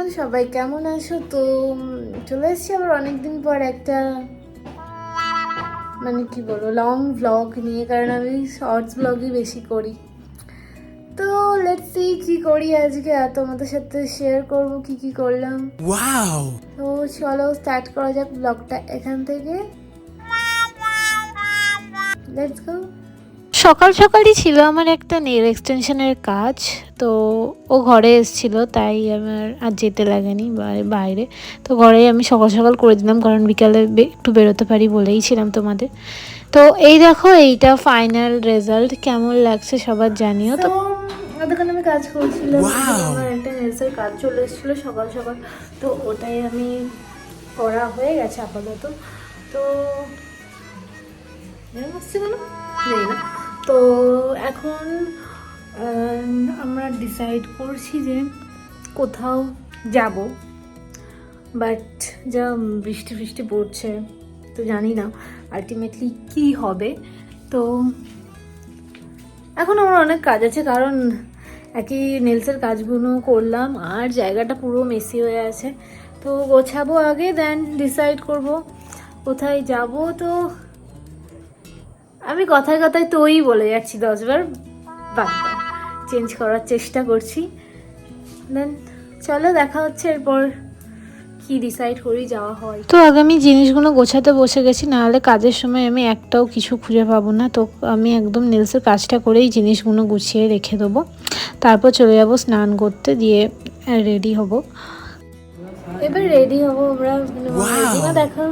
তোমাদের সবাই কেমন আছো? তো চলে এসেছি আবার অনেকদিন পর একটা মানে কি বলবো লং ভ্লগ নিয়ে, কারণ আমি শর্টস ব্লগই বেশি করি। তো লেটস সি কি করি আজকে, আর তোমাদের সাথে শেয়ার করব কি কি করলাম। ওয়াও! তো চলো স্টার্ট করা যাক ব্লগটা এখান থেকে। Let's go. সকাল সকালই ছিল আমার একটা নেল এক্সটেনশনের কাজ, তো ও ঘরে এসেছিলো তাই আমার আর যেতে লাগেনি বাইরে। তো ঘরেই আমি সকাল সকাল করে দিলাম, কারণ বিকালে একটু বেরোতে পারি বলেই ছিলাম তোমাদের। তো এই দেখো, এইটা ফাইনাল রেজাল্ট, কেমন লাগছে সবার জানিও। তো এতক্ষণ আমি কাজ করছিলাম, আমার একটা নেলসের কাজ চলে এসেছিলো সকাল সকাল, তো ওটাই আমি করা হয়ে গেছে আপাতত। তো আসছে বলো না। তো এখন আমরা ডিসাইড করছি যে কোথাও যাব, বাট যা বৃষ্টি ফৃষ্টি পড়ছে তো জানি না আলটিমেটলি কি হবে। তো এখন আমার অনেক কাজ আছে, কারণ একই নেলসের কাজগুলো করলাম আর জায়গাটা পুরো মেসি হয়ে আছে। তো গোছাবো আগে, দেন ডিসাইড করব কোথায় যাব। তো আমি কথায় কথায় তোই বলে যাচ্ছি 10 বার, বাদ দাও, চেঞ্জ করার চেষ্টা করছি। দেন চলো দেখা হচ্ছে এরপর কি ডিসাইড করি যাওয়া হয়। তো আগামী জিনিসগুলো গোছাতে বসে গেছি, নাহলে কাজের সময় আমি একটাও কিছু খুঁজে পাবো না। তো আমি একদম নেলসের কাজটা করেই জিনিসগুলো গুছিয়ে রেখে দেবো, তারপর চলে যাব স্নান করতে, দিয়ে রেডি হব। এবার রেডি হবো আমরা, দেখা।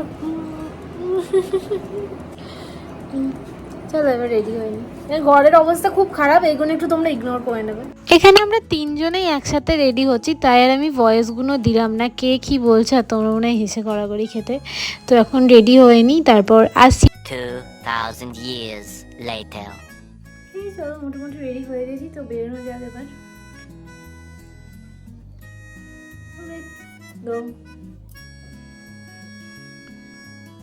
চলো এবার রেডি হয়নি, ঘরের অবস্থা খুব খারাপ, এইগুলো একটু তোমরা ইগনোর করে নেবে। এখানে আমরা তিনজনেই একসাথে রেডি হচ্ছি, তাই আর আমি ভয়েসগুলো দিলাম না কে কি বলছে, আর তোমরা মনে হয় হেসে কড়াকড়ি খেতে। তো এখন রেডি হয়নি, তারপর আসি। 2000 years later. এই চলো মোটামুটি রেডি হয়ে গেছি, তো বেরোনো যাক এবার।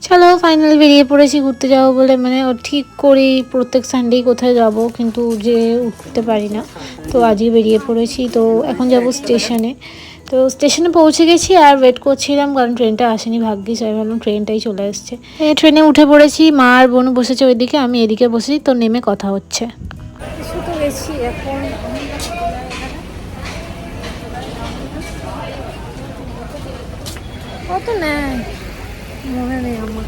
চলো ফাইনাল বেরিয়ে পড়েছি ঘুরতে যাবো বলে, মানে ও ঠিক করি প্রত্যেক সানডেই কোথায় যাব, কিন্তু যে উঠতে পারি না। তো আজকে বেরিয়ে পড়েছি, তো এখন যাব স্টেশনে। তো স্টেশনে পৌঁছে গেছি আর ওয়েট করছিলাম, কারণ ট্রেনটা আসেনি ভাগ্যিস, আমি ভাবলাম ট্রেনটাই চলে এসছে। ট্রেনে উঠে পড়েছি, মা আর বোনু বসেছে ওইদিকে, আমি এদিকে বসেছি, তো নেমে কথা হচ্ছে। কিছু তো গেছি এখন, কত নেয় মনে নেই আমার।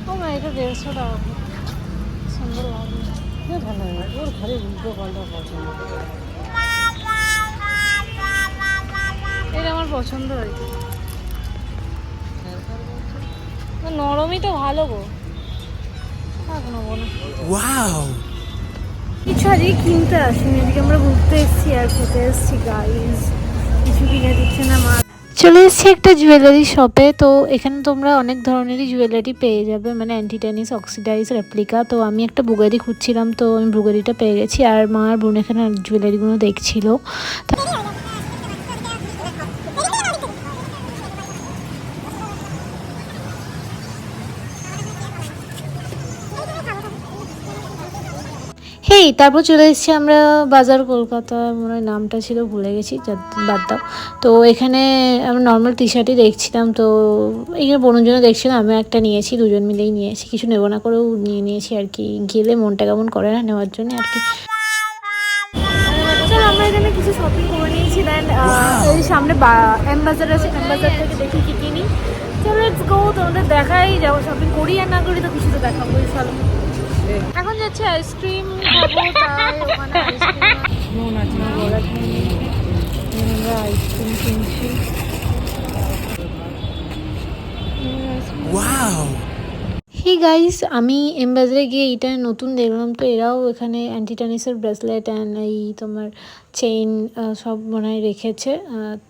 ও মা, এটা 150 টাকা, সুন্দর লাগবে। ওর ঘরে উল্টো পাল্টা পছন্দ, এটা আমার পছন্দ হয়েছে। নরমইটা ভালো গো, থাক নেবো না। কিছু আজকে কিনতে আসিনি, এদিকে আমরা ঘুরতে এসেছি আর খেতে এসেছি গাইজ, কিছু কিনে দিচ্ছে না মা। চলে এসেছি একটা জুয়েলারি শপে। তো এখানে তোমরা অনেক ধরনেরই জুয়েলারি পেয়ে যাবে, মানে অ্যান্টিটেনিস, অক্সিডাইজ, রেপ্লিকা। তো আমি একটা বুগারি খুঁজছিলাম, তো আমি বুগারিটা পেয়ে গেছি, আর মা আর বোন এখানে জুয়েলারিগুলো দেখছিল। হেই, তারপর চলে এসেছি আমরা বাজার কলকাতা, মনে হয় নামটা ছিল ভুলে গেছি, বাদ দাও। তো এখানে আমরা নর্মাল টি শার্টই দেখছিলাম, তো এখানে বোনের জন্য দেখছিলাম, আমি একটা নিয়েছি, দুজন মিলেই নিয়েছি, কিছু নেবো না করেও নিয়েছি আর কি, গেলে মনটা কেমন করে না নেওয়ার জন্য আর কি। চল আমরা এখানে কিছু শপিং করে নিয়েছি, দেন এই সামনে এম বাজার আছে, এম বাজার থেকে দেখি কি কিনি। চলো লেটস গো, তোমাদের দেখাই যাবো, শপিং করি আর না করি তো কিছু তো দেখাবো। চলো এখন যাচ্ছে আইসক্রিম খাবো, তাই ওখানে আইসক্রিম কিনছি। হে গাইস, আমি এমবাজারে গিয়ে এইটা নতুন দেখলাম, তো এরাও এখানে অ্যান্টি টেনিসের ব্রেসলেট অ্যান্ড এই তোমার চেইন সব মনে হয় রেখেছে।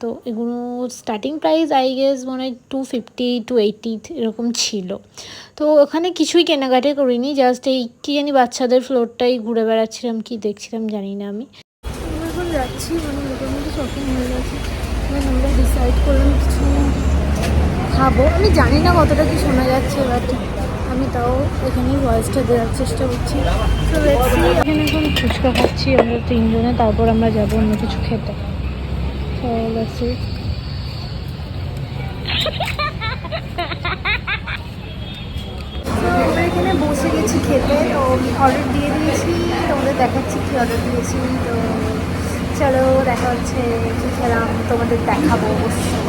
তো এগুলো স্টার্টিং প্রাইস আই গেস মনে হয় 250 to 80 এরকম ছিল। তো ওখানে কিছুই কেনাকাটি করিনি, জাস্ট এই কী জানি বাচ্চাদের ফ্লোরটাই ঘুরে বেড়াচ্ছিলাম, কি দেখছিলাম জানি না আমি। আমরা এখন যাচ্ছি, মানে মোটামুটি শপিং হয়ে গেছে। এবার আমরা ডিসাইড করলাম কিছু খাবো। আমি জানি না কতটা কি শোনা যাচ্ছে, বাট আমি তাও এখানেই ভয়েসটা দেওয়ার চেষ্টা করছি। তো এখানে এখন ফুচকা খাচ্ছি আমরা তিনজনে, তারপর আমরা যাবো অন্য কিছু খেতে। তো let's see. আমরা এখানে বসে গেছি খেতে, তো অর্ডার দিয়ে দিয়েছি, তোমাদের দেখাচ্ছি কি অর্ডার দিয়েছি। তো চলো দেখা হচ্ছে কি খেলাম, তোমাদের দেখাবো অবশ্যই।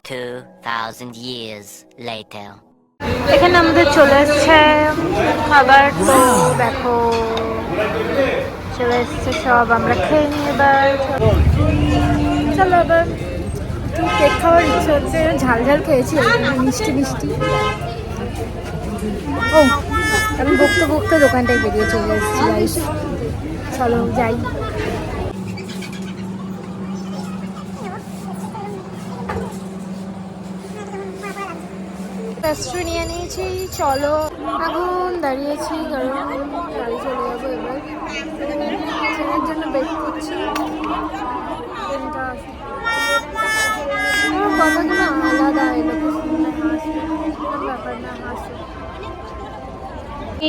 2,000 years later. এখানে আমাদের চলে এসছে খাবার, তো দেখো চলে এসছে সব, আমরা খেয়ে নিই এবার। চলো এবার একটু কেক খাওয়ার ইচ্ছে হচ্ছে, ঝাল ঝাল খেয়েছি, মিষ্টি মিষ্টি। ও আমি বকতে বকতে দোকানটায় বেরিয়ে চলে এসেছি গাইস, চলো যাই। পেস্ট্রি নিয়ে নিয়েছি, চলো এখন দাঁড়িয়েছি কারণ গাড়ি চলে যাবো এবার। ট্রেনের জন্য বেট করছি, ট্রেনটা কথাগুলো আলাদা, এরকম ব্যাপার না, হাসে।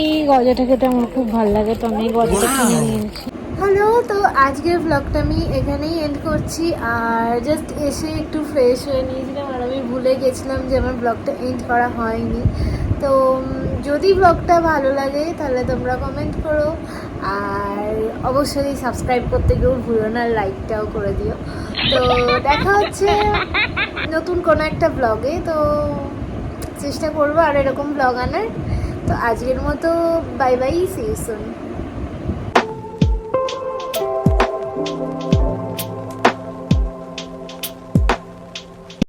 এই গজাটা খেতে আমার খুব ভালো লাগে, তো আমি এই গজাটা কিনে নিয়েছি। হ্যালো, তো আজকের ব্লগটা আমি এখানেই এন্ড করছি। আর জাস্ট এসে একটু ফ্রেশ হয়ে নিয়েছিলাম, আর আমি ভুলে গেছিলাম যে আমার ব্লগটা এন্ড করা হয়নি। তো যদি ব্লগটা ভালো লাগে তাহলে তোমরা কমেন্ট করো, আর অবশ্যই সাবস্ক্রাইব করতে গিয়েও ভুলো না, লাইকটাও করে দিও। তো দেখা হচ্ছে নতুন কোনো একটা ব্লগে, তো চেষ্টা করবো আর এরকম ব্লগ আনার। তো আজকের মতো bye bye, see you soon.